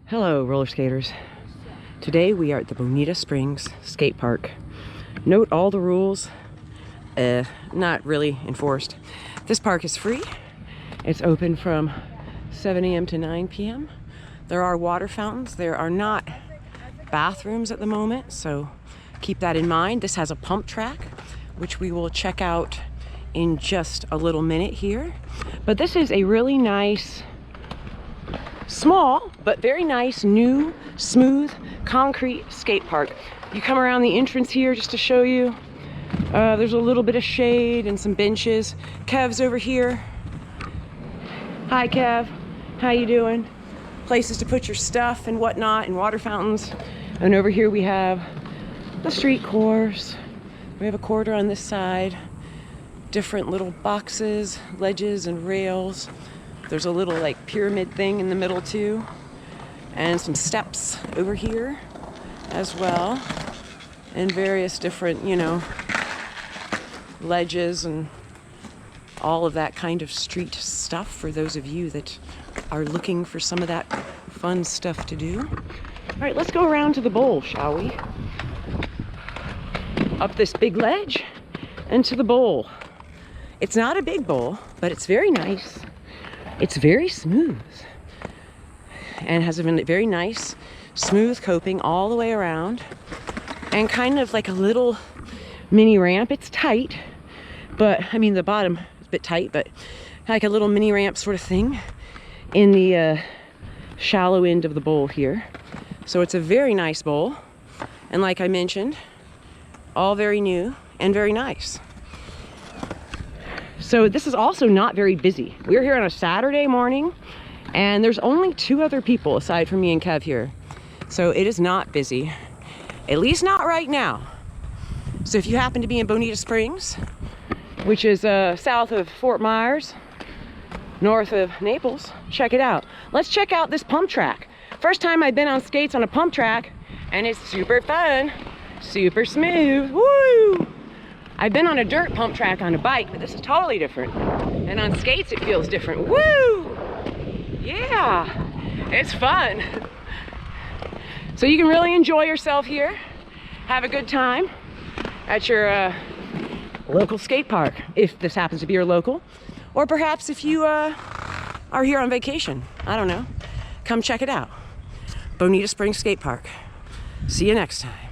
Hello, roller skaters. Today we are at the Bonita Springs skate park. Note all the rules, not really enforced. This park is free. It's open from 7 a.m. to 9 p.m. There are water fountains. There are not bathrooms at the moment, so keep that in mind. This has a pump track, which we will check out in just a little minute here. But this is a really nice, small, but very nice, new, smooth, concrete skate park. You come around the entrance here just to show you. There's a little bit of shade and some benches. Kev's over here. Hi, Kev. How you doing? Places to put your stuff and whatnot, and water fountains. And over here we have the street course. We have a corridor on this side. Different little boxes, ledges, and rails. There's a little like pyramid thing in the middle too, and some steps over here as well, and various different, ledges and all of that kind of street stuff for those of you that are looking for some of that fun stuff to do. All right, let's go around to the bowl, shall we? Up this big ledge and to the bowl. It's not a big bowl, but it's very nice. It's very smooth and has a very nice smooth coping all the way around, and kind of like a little mini ramp. It's tight, but I mean the bottom is a bit tight, but like a little mini ramp sort of thing in the shallow end of the bowl here. So it's a very nice bowl, and like I mentioned, all very new and very nice. So this is also not very busy. We're here on a Saturday morning, and there's only 2 other people aside from me and Kev here. So it is not busy, at least not right now. So if you happen to be in Bonita Springs, which is south of Fort Myers, north of Naples, check it out. Let's check out this pump track. First time I've been on skates on a pump track, and it's super fun, super smooth. Woo! I've been on a dirt pump track on a bike, but this is totally different. And on skates, it feels different. Woo! Yeah, it's fun. So you can really enjoy yourself here, have a good time at your local skate park, if this happens to be your local. Or perhaps if you are here on vacation, I don't know, come check it out. Bonita Springs Skate Park. See you next time.